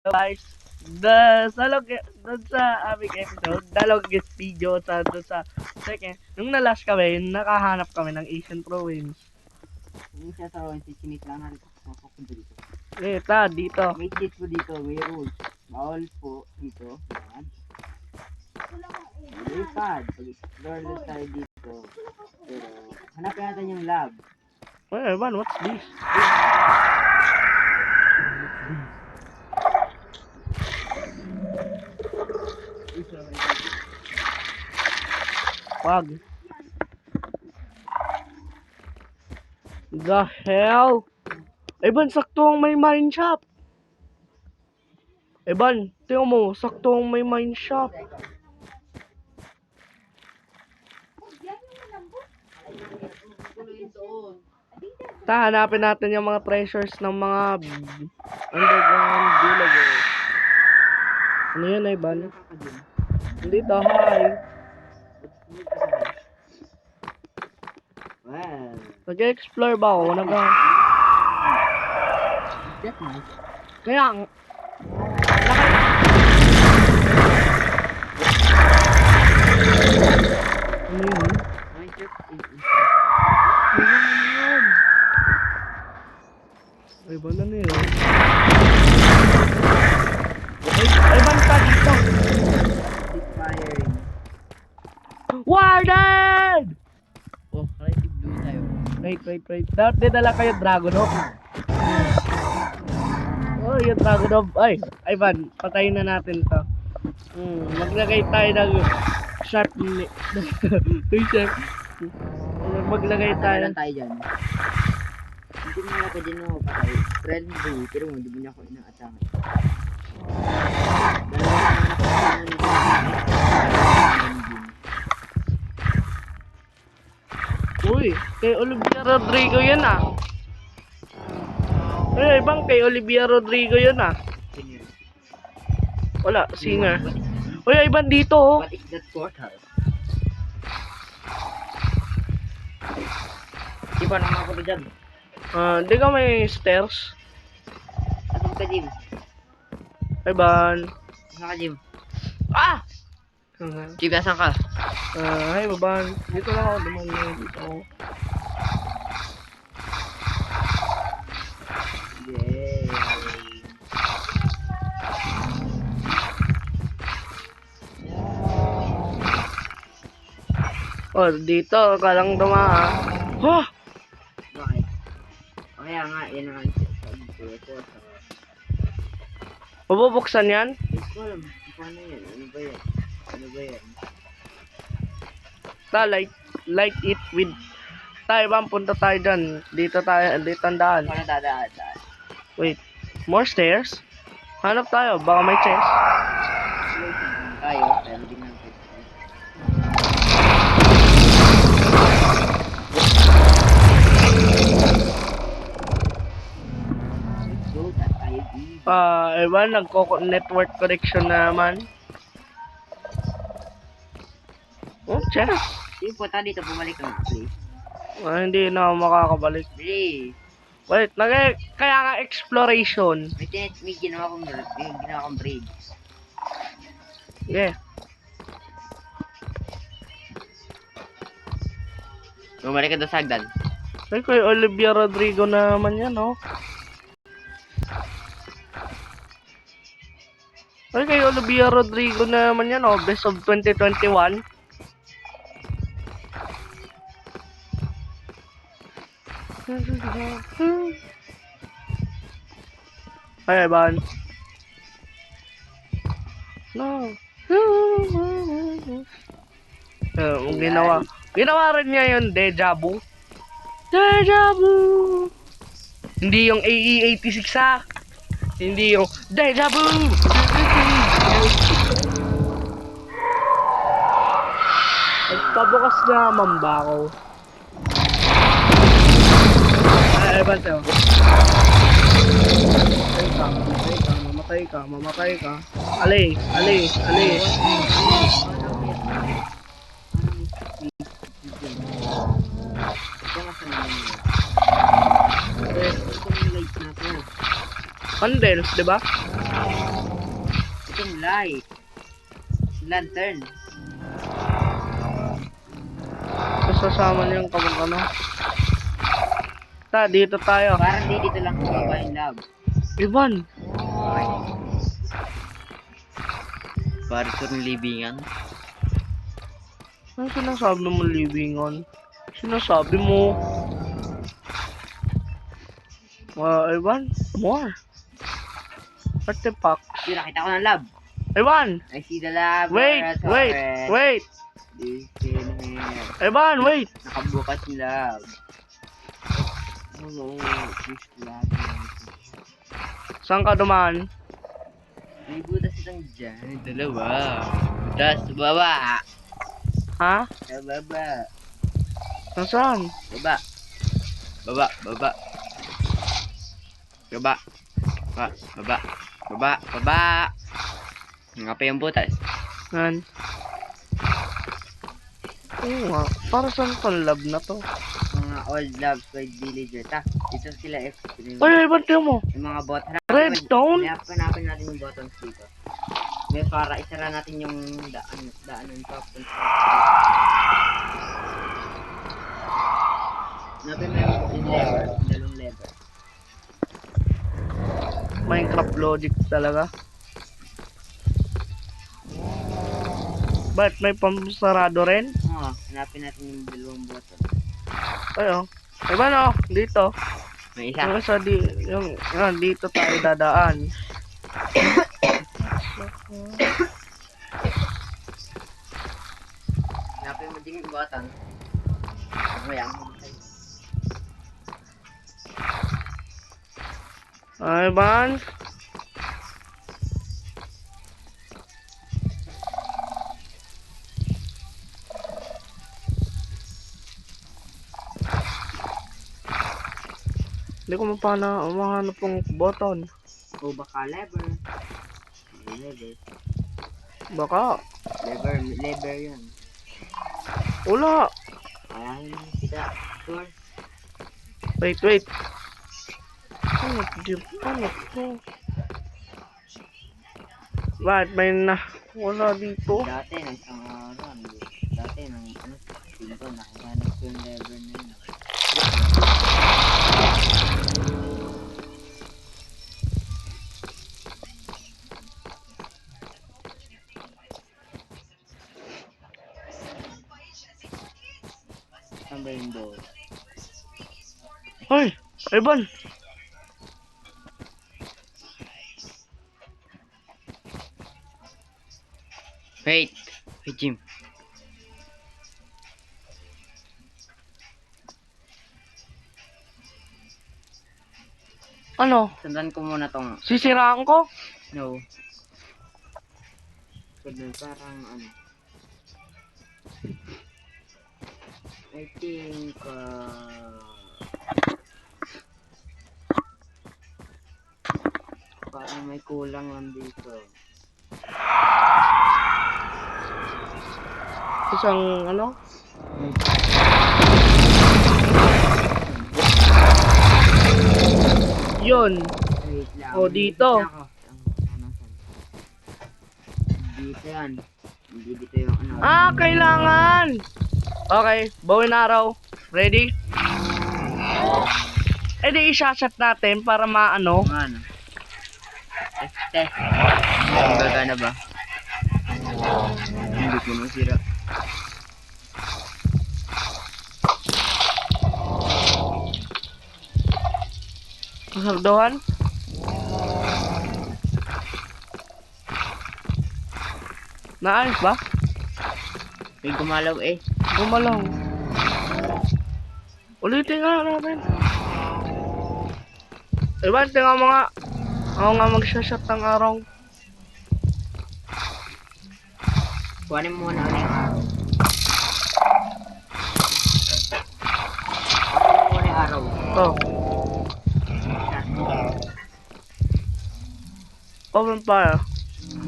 guys, doon sa aming episode, dalawang video doon sa second, nung na-last kami, nakahanap kami ng Asian Province. Yung siya sa Rowan, sinit lang natin pasok ko dito. Dito. May cheat po dito, may rules. Bawal po dito. Yan. Lipad. Pag-explore lang tayo dito. Pero, hanapin natin yung lab. Well, man, what's this? Wag. The hell? Evan, sakto ang may mine shop. Evan, tingnan mo, sakto ang may mine shop. Hanapin natin yung mga treasures ng mga underground villagers. Ano yun, Evan? Dito, hi. Well, Nag-explore ba ako? that's nice. Kaya ang... Ano yun? Ay, ba na yun? Ay, banta dito! Inspiring. Warden! Oh, creative blue tayo. Wait. Dapat dala kayo Dragon Hawk. Oh, yung Dragon Hawk. Ay, Ivan, patayin na natin to. Maglagay tayo ng sharp ni... Sharp. Maglagay tayo. Tayo dyan. Hindi mo na pwede na ako patay. Friendly, pero hindi mo niya ako ina-atake. Uy, kay Olivia Rodrigo yun ah. Ay, ibang kay Olivia Rodrigo yun ah. Wala, singer. Uy, Ivan dito oh. What is that portal? Di ba naman ako dyan? Hindi ka may stairs. Asan ka, Jim? Ivan. Asan ka, Jim? Ah! Jim, asan ka? Hi, Baban. Dito lang ako, duman na dito ako. Yay! Oh, dito, kalang dumaan. Oh! Bakit? O kaya nga, yan ang sabi ko. Mabubuksan yan? Hindi ko alam. Paano yan? Ano ba yan? Light it with... Tayo ba, punta tayo dyan. Dito ang daan. Paano dadaan? Wait, more stairs? Hanap tayo, baka may chest. Tayo, pero hindi natin. So, tayo dito. Ewan, network connection na naman. Oh, chest. Yung punta dito, bumalik ka, please. Hindi na ako makakabalik. Please. Wait, kaya nga exploration. May ginawa kong bridge. Yeah. Bumalik ka doon sa hagdan. Ay, kay Olivia Rodrigo na naman yan, oh. Ay, kay Olivia Rodrigo na naman yan, oh. Best of 2021. Ay, Evan. No. Ginawa rin niya yung Deja Vu. Deja Vu. Hindi yung AE86 ha. Hindi yung Deja Vu. Nagpabukas na naman ba ako? Ay, Evan, sa'yo. Mamatay ka. Ali. Candles, di ba? natin light. Lantern. Sasama niyo yung kapag ano. Dito tayo. Parang dito lang kumaba yung lab. Ivan, Okay. Para ito ng libingan. ano sinasabi mo libingan? Sinasabi mo, Ivan, more. Artifact. Yun, nakita ko ng lab. Ivan, I see the lab. wait. This in here. Ivan, wait. Nakabukas yung lab. Hello, this lab. Saan ka dumaan? May butas itong dyan. Dalawa. Butas, baba. Ha? Baba. Nasaan? Baba. Baba. Baba. Baba. Baba. Baba. Baba. Nga pa yung butas. Yan. Oo nga. Para saan tong lab na to? Mga old labs by villager. Dito sila Ay, Ivan, tiyo mo. yung mga bot. Redstone? Hanapin natin yung buttons dito. May para isara natin yung daanan pa. Hanapin mo yung lever. Dalawang lever. Minecraft logic talaga. Ba't may pampasarado rin? Oo, hanapin natin yung dalawang button. Ayo. Ivan, oh, dito. May isa. Yung dito tayo dadaan. Hanapin mo din yung button. Mamaya mo. Ivan. Hindi ko mahanap yung button. O baka lever. Lever. Baka. Lever yun. Wala. Ayahin mo kita. Sure. Wait. Ano to? Bakit may wala dito? Dati nang isang araw. Dati nang tingko nakahanap ko yung lever na yun. Saan ba yung door? Ay, Ivan. Wait, Jim. Ano? Sundan ko muna tong Sisiraan ko? no. Sundan parang ano. I think parang may kulang lang dito. Isang ano? Yun. Wait lang. O, dito. Dito yan. Hindi dito yung ano. Kailangan! Okay, bow and arrow. Ready? Eh di isa-shot natin para maano. Ano? Test. Gagana ba? Hindi ko nang sira. Sardohan? Naayos ba? May gumalaw eh. Gumalaw. Ulitin nga natin. Iban, tingnan mo nga. Ako nga magsashot ng araw. Kuhanin mo muna ulit. Kuhanin mo muna yung araw. Ito. Open fire.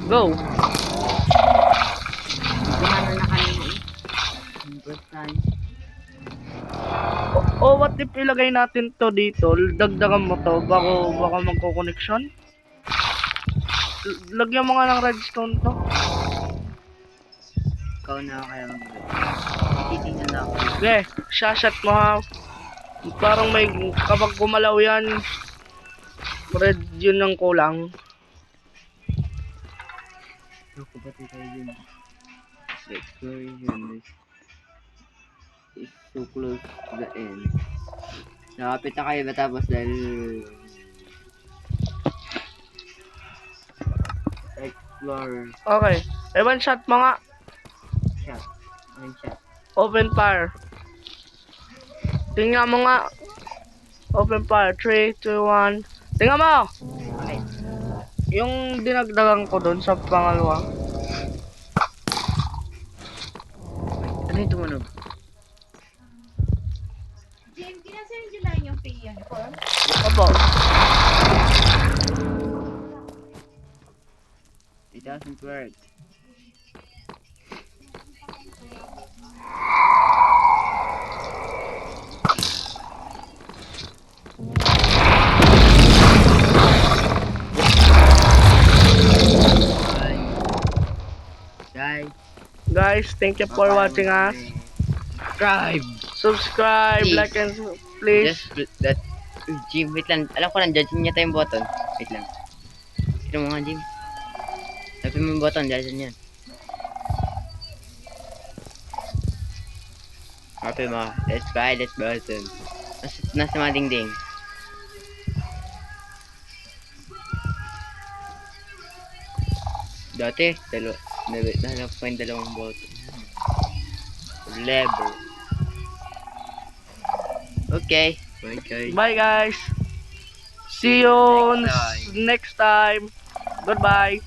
Go. Gumana na kanina eh. First time. What if ilagay natin to dito? Dagdagan mo to baka magko-connection? Lagyan mo nga ng redstone to. Ikaw na kaya mag-bet. Titingnan na ako. Okay, shot mo ha. Parang may, kapag gumalaw yan, red yun ng kulang. Ako ba tayo yun? The exploration is so close to the end. Nakapit na kayo matapos dahil explore Okay, Evan, shot mo nga. shot. Anong shot? Open fire. Tingnan mo nga. Open fire. 3, 2, 1. Tingnan mo! Okay. Yung dinagdagan ko doon sa pangalawa. Ano yung tumunog? Jim, kinasend nyo lang yung pay form? Opo. 8,000 words. Guys, Guys, thank you for watching us. Subscribe! Subscribe, Please. like, and please. Just that Jim, wait lang. Alam ko nandiyan niya tayong button. Wait lang. Sino mo nga, Jim? Sabi mo yung button, dyan yan. Sabi mo, let's buy this button. Nasa mga dingding. Dati, nahanap ko yung dalawang button. Lever. Okay. Bye, guys. Bye, guys. See you next time. Goodbye.